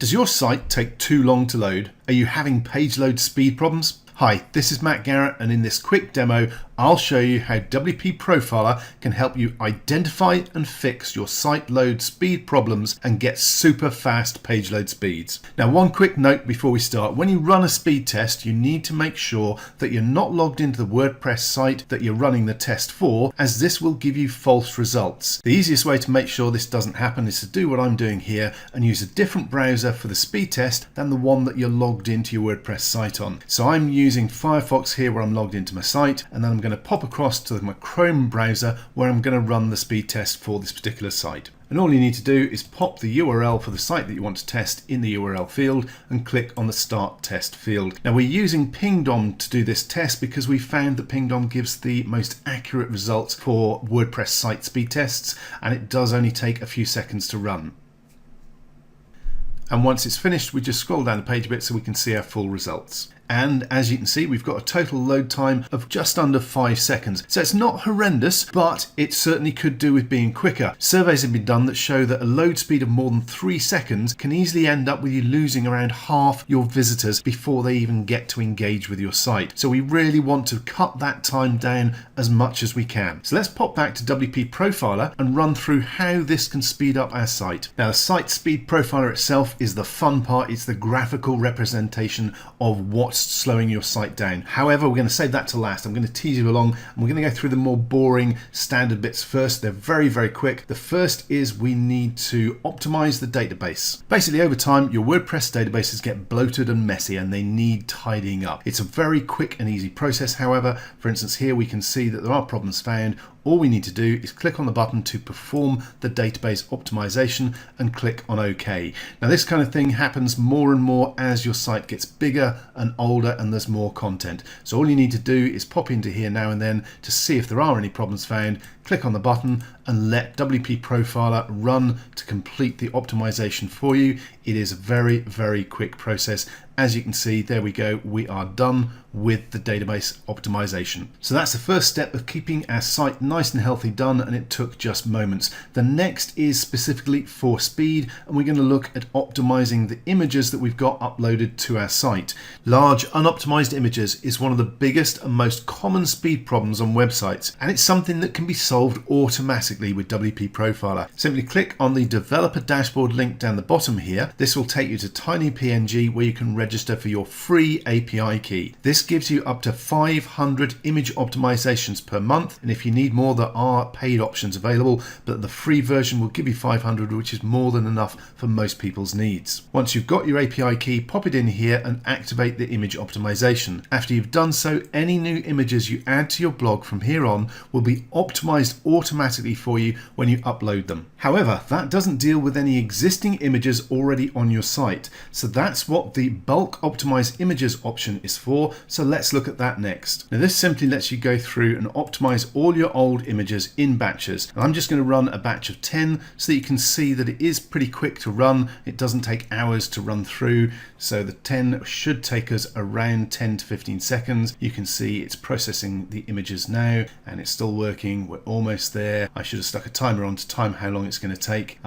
Does your site take too long to load? Are you having page load speed problems? Hi, this is Matt Garrett, and in this quick demo, I'll show you how WP Profiler can help you identify and fix your site load speed problems and get super fast page load speeds. Now, one quick note before we start. When you run a speed test, you need to make sure that you're not logged into the WordPress site that you're running the test for, as this will give you false results. The easiest way to make sure this doesn't happen is to do what I'm doing here and use a different browser for the speed test than the one that you're logged into your WordPress site on. So I'm using Firefox here where I'm logged into my site, and then I'm going to pop across to my Chrome browser where I'm going to run the speed test for this particular site. And all you need to do is pop the URL for the site that you want to test in the URL field and click on the Start Test field. Now, we're using Pingdom to do this test because we found that Pingdom gives the most accurate results for WordPress site speed tests, and it does only take a few seconds to run. And once it's finished, we just scroll down the page a bit so we can see our full results. And as you can see, we've got a total load time of just under 5 seconds. So it's not horrendous, but it certainly could do with being quicker. Surveys have been done that show that a load speed of more than 3 seconds can easily end up with you losing around half your visitors before they even get to engage with your site. So we really want to cut that time down as much as we can. So let's pop back to WP Profiler and run through how this can speed up our site. Now, the Site Speed Profiler itself is the fun part. It's the graphical representation of what's slowing your site down. However, we're going to save that to last. I'm going to tease you along, and we're going to go through the more boring standard bits first. They're very, very quick. The first is we need to optimize the database. Basically, over time, your WordPress databases get bloated and messy, and they need tidying up. It's a very quick and easy process. However, for instance, here we can see that there are problems found. All we need to do is click on the button to perform the database optimization and click on OK. Now, this kind of thing happens more and more as your site gets bigger and older and there's more content. So all you need to do is pop into here now and then to see if there are any problems found, click on the button and let WP Profiler run to complete the optimization for you. It is a very, very quick process. As you can see, there we go. We are done with the database optimization. So that's the first step of keeping our site nice and healthy done, and it took just moments. The next is specifically for speed, and we're going to look at optimizing the images that we've got uploaded to our site. Large unoptimized images is one of the biggest and most common speed problems on websites, and it's something that can be solved automatically with WP Profiler. Simply click on the developer dashboard link down the bottom here. This will take you to TinyPNG where you can register for your free API key. This gives you up to 500 image optimizations per month, and if you need more, there are paid options available, but the free version will give you 500, which is more than enough for most people's needs. Once you've got your API key, pop it in here and activate the image optimization. After you've done so, any new images you add to your blog from here on will be optimized automatically for you when you upload them. However, that doesn't deal with any existing images already on your site, so that's what the bulk optimize images option is for. So let's look at that next. Now, this simply lets you go through and optimize all your old images in batches. And I'm just going to run a batch of 10 so that you can see that it is pretty quick to run. It doesn't take hours to run through. So the 10 should take us around 10 to 15 seconds. You can see it's processing the images now and it's still working. We're almost there. I should have stuck a timer on to time how long it's going to take.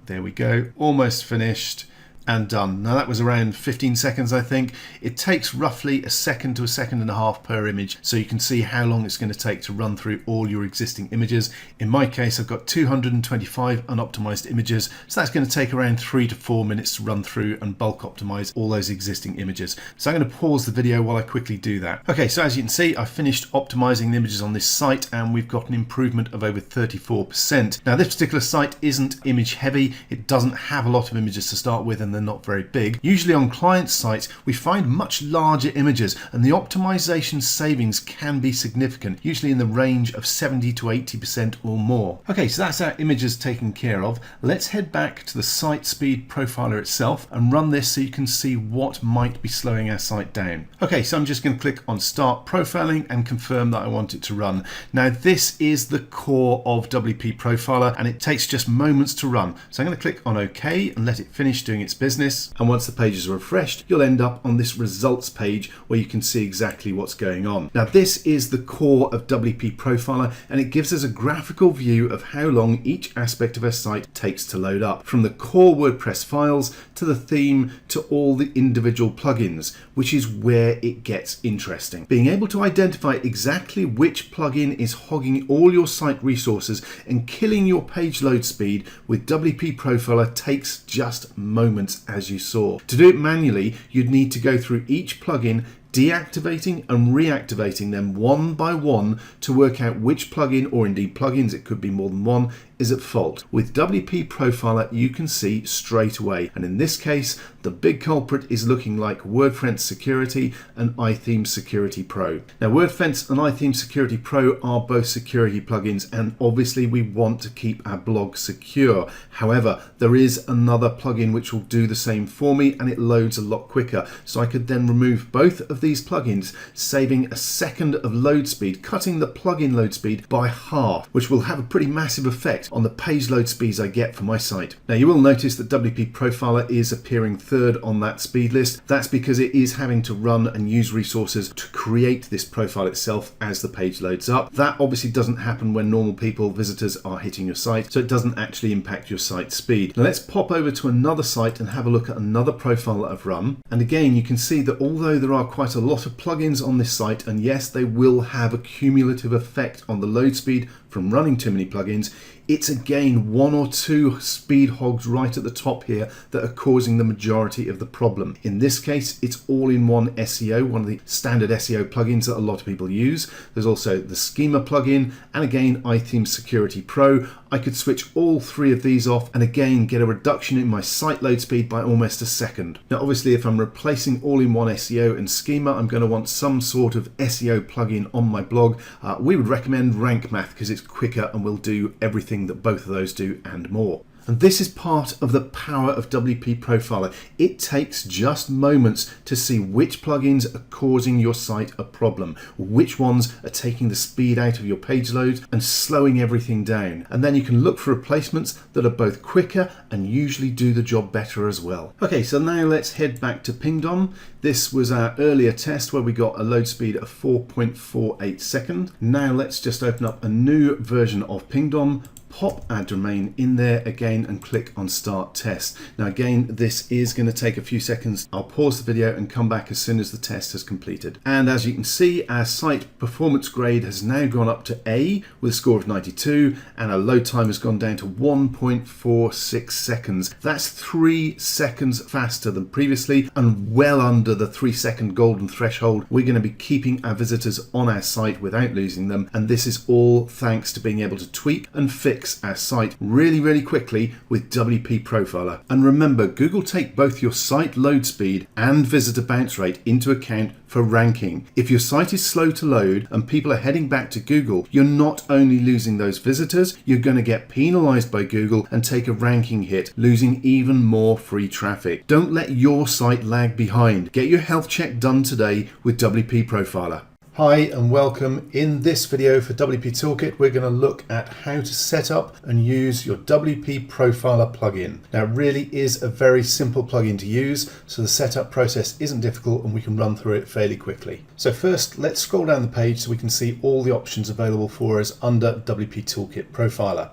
There we go. Almost finished. And done. Now that was around 15 seconds, I think. It takes roughly a second to a second and a half per image, so you can see how long it's going to take to run through all your existing images. In my case, I've got 225 unoptimized images, so that's going to take around 3 to 4 minutes to run through and bulk optimize all those existing images. So I'm going to pause the video while I quickly do that. Okay, so as you can see, I finished optimizing the images on this site and we've got an improvement of over 34%. Now, this particular site isn't image heavy. It doesn't have a lot of images to start with, and they're not very big. Usually on client sites, we find much larger images, and the optimization savings can be significant, usually in the range of 70 to 80% or more. Okay, so that's our images taken care of. Let's head back to the Site Speed Profiler itself and run this so you can see what might be slowing our site down. Okay, so I'm just going to click on Start Profiling and confirm that I want it to run. Now, this is the core of WP Profiler, and it takes just moments to run. So I'm going to click on OK and let it finish doing its business. business. And once the pages are refreshed, you'll end up on this results page where you can see exactly what's going on. Now, this is the core of WP Profiler, and it gives us a graphical view of how long each aspect of our site takes to load up, from the core WordPress files to the theme to all the individual plugins, which is where it gets interesting. Being able to identify exactly which plugin is hogging all your site resources and killing your page load speed with WP Profiler takes just moments, as you saw. To do it manually, you'd need to go through each plugin, deactivating and reactivating them one by one to work out which plugin, or indeed plugins, it could be more than one, is at fault. With WP Profiler, you can see straight away, and in this case the big culprit is looking like WordFence Security and iThemes Security Pro. Now, WordFence and iThemes Security Pro are both security plugins, and obviously we want to keep our blog secure. However, there is another plugin which will do the same for me, and it loads a lot quicker, so I could then remove both of these plugins, saving a second of load speed, cutting the plugin load speed by half, which will have a pretty massive effect on the page load speeds I get for my site. Now, you will notice that WP Profiler is appearing third on that speed list. That's because it is having to run and use resources to create this profile itself as the page loads up. That obviously doesn't happen when normal people, visitors, are hitting your site, so it doesn't actually impact your site speed. Now, let's pop over to another site and have a look at another profile that I've run. And again, you can see that although there are quite a lot of plugins on this site, and yes, they will have a cumulative effect on the load speed from running too many plugins, it's again one or two speed hogs right at the top here that are causing the majority of the problem. In this case, it's all-in-one SEO, one of the standard SEO plugins that a lot of people use. There's also the Schema plugin, and again, iThemes Security Pro. I could switch all three of these off and again get a reduction in my site load speed by almost a second. Now, obviously, if I'm replacing all-in-one SEO and Schema, I'm going to want some sort of SEO plugin on my blog. We would recommend Rank Math because it's quicker and will do everything that both of those do and more. And this is part of the power of WP Profiler. It takes just moments to see which plugins are causing your site a problem, which ones are taking the speed out of your page load and slowing everything down. And then you can look for replacements that are both quicker and usually do the job better as well. Okay, so now let's head back to Pingdom. This was our earlier test where we got a load speed of 4.48 seconds. Now let's just open up a new version of Pingdom, pop our domain in there again and click on Start Test. Now again, this is going to take a few seconds. I'll pause the video and come back as soon as the test has completed. And as you can see, our site performance grade has now gone up to A with a score of 92, and our load time has gone down to 1.46 seconds. That's 3 seconds faster than previously and well under the 3-second golden threshold. We're going to be keeping our visitors on our site without losing them, and this is all thanks to being able to tweak and fix our site really quickly with WP Profiler. And remember, Google take both your site load speed and visitor bounce rate into account for ranking. If your site is slow to load and people are heading back to Google, you're not only losing those visitors, you're going to get penalized by Google and take a ranking hit, losing even more free traffic. Don't let your site lag behind. Get your health check done today with WP Profiler. Hi and welcome. In this video for WP Toolkit, we're going to look at how to set up and use your WP Profiler plugin. Now, it really is a very simple plugin to use, so the setup process isn't difficult and we can run through it fairly quickly. So first, let's scroll down the page so we can see all the options available for us under WP Toolkit Profiler.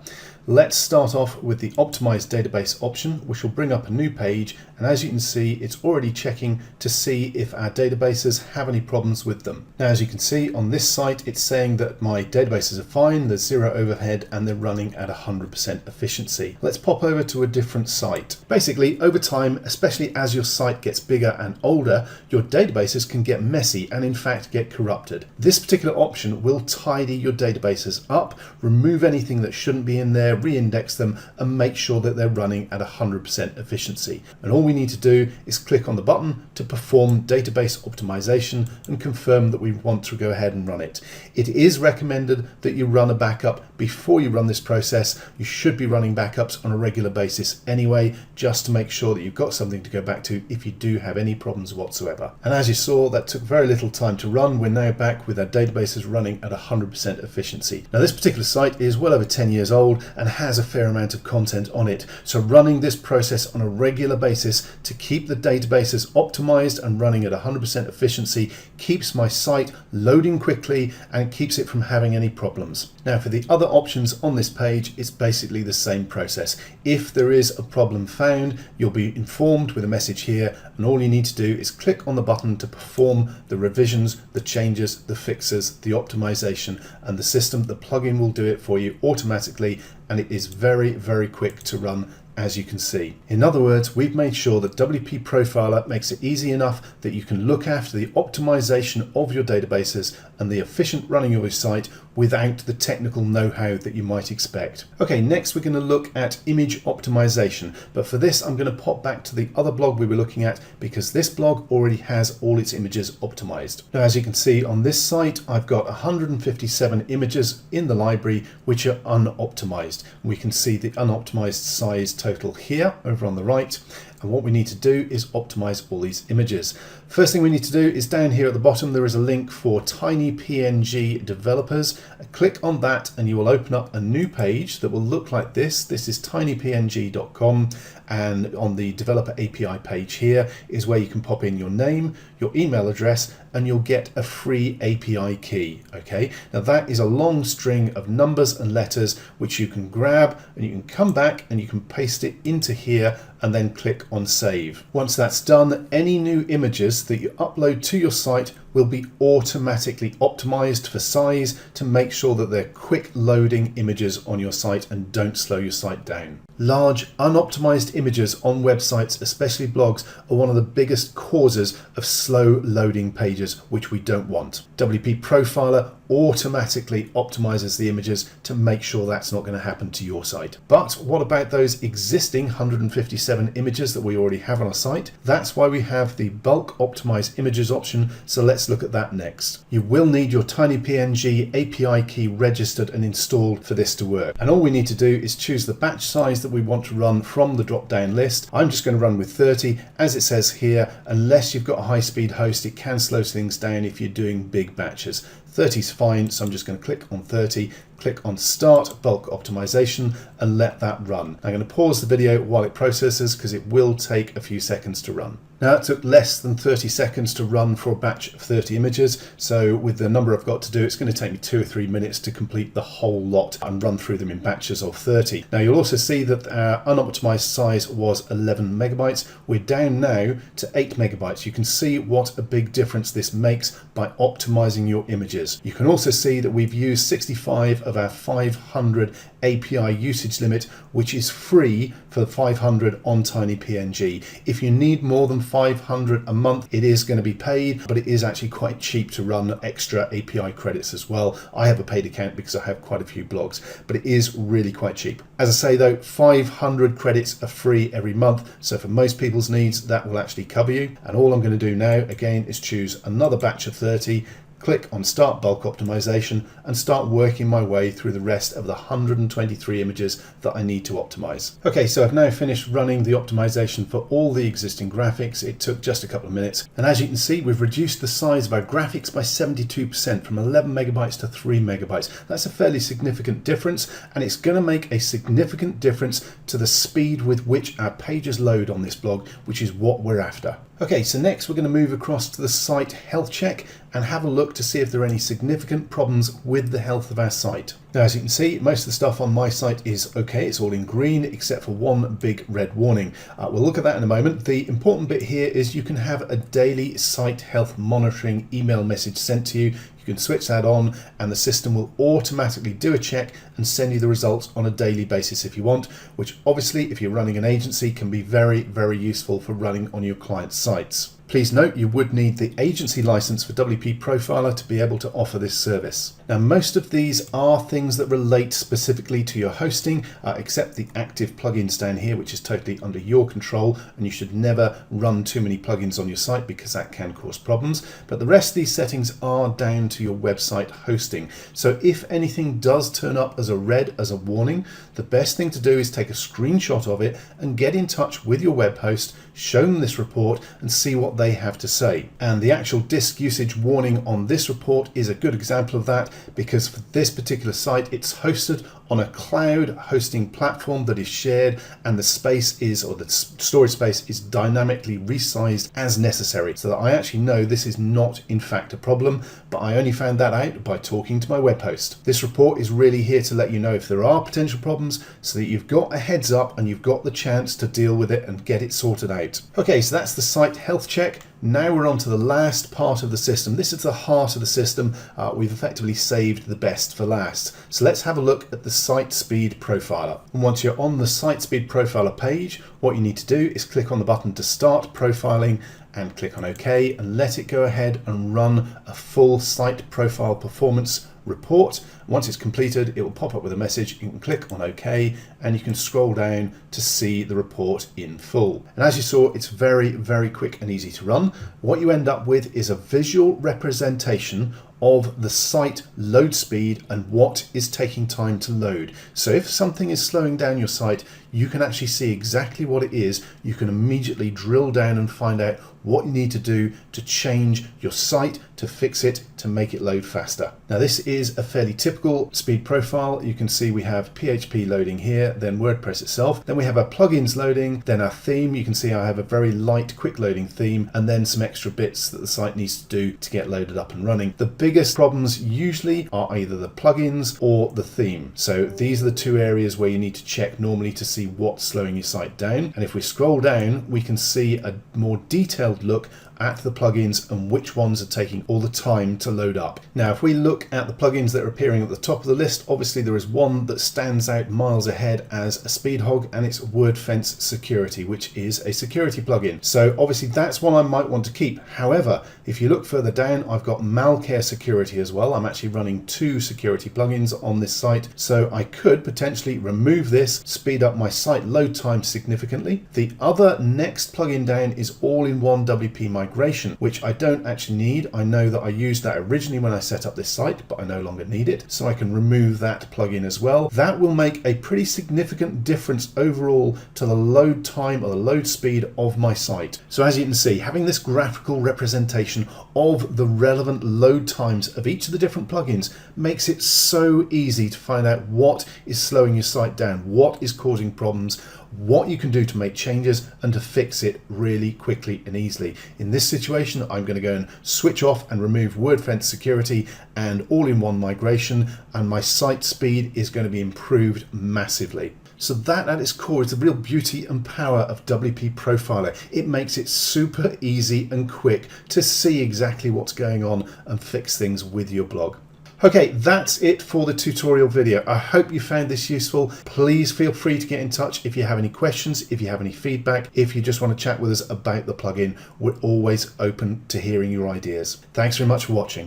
Let's start off with the Optimize Database option, which will bring up a new page, and as you can see, it's already checking to see if our databases have any problems with them. Now, as you can see on this site, it's saying that my databases are fine, there's zero overhead, and they're running at 100% efficiency. Let's pop over to a different site. Basically, over time, especially as your site gets bigger and older, your databases can get messy and in fact get corrupted. This particular option will tidy your databases up, remove anything that shouldn't be in there, re-index them, and make sure that they're running at 100% efficiency. And all we need to do is click on the button to perform database optimization and confirm that we want to go ahead and run it. It is recommended that you run a backup before you run this process. You should be running backups on a regular basis anyway, just to make sure that you've got something to go back to if you do have any problems whatsoever. And as you saw, that took very little time to run. We're now back with our databases running at 100% efficiency. Now, this particular site is well over 10 years old and and has a fair amount of content on it. So running this process on a regular basis to keep the databases optimized and running at 100% efficiency keeps my site loading quickly and keeps it from having any problems. Now for the other options on this page, it's basically the same process. If there is a problem found, you'll be informed with a message here, and all you need to do is click on the button to perform the revisions, the changes, the fixes, the optimization, and the system, the plugin will do it for you automatically, and it is very, very quick to run, as you can see. In other words, we've made sure that WP Profiler makes it easy enough that you can look after the optimization of your databases and the efficient running of your site without the technical know-how that you might expect. Okay, next we're going to look at image optimization, but for this I'm going to pop back to the other blog we were looking at because this blog already has all its images optimized. Now as you can see on this site, I've got 157 images in the library which are unoptimized. We can see the unoptimized size total here over on the right, and what we need to do is optimize all these images. First thing we need to do is down here at the bottom there is a link for TinyPNG developers. Click on that and you will open up a new page that will look like this. This is tinypng.com, and on the developer API page here is where you can pop in your name, your email address, and you'll get a free API key. Okay, now that is a long string of numbers and letters which you can grab and you can come back and you can paste it into here and then click on save. Once that's done, any new images that you upload to your site will be automatically optimized for size to make sure that they're quick loading images on your site and don't slow your site down. Large unoptimized images on websites, especially blogs, are one of the biggest causes of slow loading pages, which we don't want. WP Profiler automatically optimizes the images to make sure that's not going to happen to your site. But what about those existing 157 images that we already have on our site? That's why we have the bulk optimize images option, so let's look at that next. You will need your TinyPNG API key registered and installed for this to work. And all we need to do is choose the batch size that we want to run from the drop-down list. I'm just going to run with 30, as it says here. Unless you've got a high-speed host, it can slow things down if you're doing big batches. 30 is fine, so I'm just going to click on 30, click on Start Bulk Optimization, and let that run. I'm going to pause the video while it processes because it will take a few seconds to run. Now it took less than 30 seconds to run for a batch of 30 images, so with the number I've got to do, it's going to take me 2 or 3 minutes to complete the whole lot and run through them in batches of 30. Now you'll also see that our unoptimized size was 11 megabytes. We're down now to 8 megabytes. You can see what a big difference this makes by optimizing your images. You can also see that we've used 65 of our 500 API usage limit, which is free for 500 on TinyPNG. If you need more than 500 a month, it is going to be paid, but it is actually quite cheap to run extra API credits as well. I have a paid account because I have quite a few blogs, but it is really quite cheap. As I say though, 500 credits are free every month, so for most people's needs that will actually cover you. And all I'm going to do now again is choose another batch of 30, click on Start Bulk Optimization, and start working my way through the rest of the 123 images that I need to optimize. Okay, so I've now finished running the optimization for all the existing graphics. It took just a couple of minutes, and as you can see, we've reduced the size of our graphics by 72%, from 11 megabytes to 3 megabytes. That's a fairly significant difference, and it's going to make a significant difference to the speed with which our pages load on this blog, which is what we're after. Okay, so next we're going to move across to the site health check and have a look to see if there are any significant problems with the health of our site. Now, as you can see, most of the stuff on my site is okay. It's all in green except for one big red warning. We'll look at that in a moment. The important bit here is you can have a daily site health monitoring email message sent to you. You can switch that on and the system will automatically do a check and send you the results on a daily basis if you want, which obviously if you're running an agency can be very, very useful for running on your client's sites. Please note you would need the agency license for WP Profiler to be able to offer this service. Now, most of these are things that relate specifically to your hosting, except the active plugins down here, which is totally under your control, and you should never run too many plugins on your site because that can cause problems. But the rest of these settings are down to your website hosting. So if anything does turn up as a red, as a warning, the best thing to do is take a screenshot of it and get in touch with your web host, show them this report and see what they have to say. And the actual disk usage warning on this report is a good example of that, because for this particular site it's hosted on a cloud hosting platform that is shared, and the space is, or the storage space is dynamically resized as necessary, so that I actually know this is not in fact a problem, but I only found that out by talking to my web host. This report is really here to let you know if there are potential problems, so that you've got a heads up and you've got the chance to deal with it and get it sorted out. Okay, so that's the site health check. Now we're on to the last part of the system. This is the heart of the system. We've effectively saved the best for last. So let's have a look at the Site Speed Profiler. And once you're on the Site Speed Profiler page, what you need to do is click on the button to start profiling and click on OK, and let it go ahead and run a full site profile performance report. Once it's completed, it will pop up with a message. You can click on OK and you can scroll down to see the report in full. And as you saw, it's very, very quick and easy to run. What you end up with is a visual representation of the site load speed and what is taking time to load. So if something is slowing down your site, you can actually see exactly what it is. You can immediately drill down and find out what you need to do to change your site, to fix it, to make it load faster. Now this is a fairly typical speed profile. You can see we have PHP loading here, then WordPress itself, then we have our plugins loading, then our theme. You can see I have a very light quick loading theme, and then some extra bits that the site needs to do to get loaded up and running. The biggest problems usually are either the plugins or the theme. So these are the two areas where you need to check normally to see what's slowing your site down. And if we scroll down, we can see a more detailed look at the plugins and which ones are taking all the time to load up. Now, if we look at the plugins that are appearing at the top of the list, obviously there is one that stands out miles ahead as a speed hog, and it's WordFence Security, which is a security plugin. So obviously that's one I might want to keep. However, if you look further down, I've got Malcare Security as well. I'm actually running 2 security plugins on this site, so I could potentially remove this, speed up my site load time significantly. The other next plugin down is All-in-One WP Migration, which I don't actually need. I know that I used that originally when I set up this site, but I no longer need it, so I can remove that plugin as well. That will make a pretty significant difference overall to the load time or the load speed of my site. So as you can see, having this graphical representation of the relevant load times of each of the different plugins makes it so easy to find out what is slowing your site down, what is causing problems, what you can do to make changes and to fix it really quickly and easily. In this situation, I'm going to go and switch off and remove WordFence Security and All-in-One Migration, and my site speed is going to be improved massively. So that at its core is the real beauty and power of WP Profiler. It makes it super easy and quick to see exactly what's going on and fix things with your blog. Okay, that's it for the tutorial video. I hope you found this useful. Please feel free to get in touch if you have any questions, if you have any feedback, if you just want to chat with us about the plugin. We're always open to hearing your ideas. Thanks very much for watching.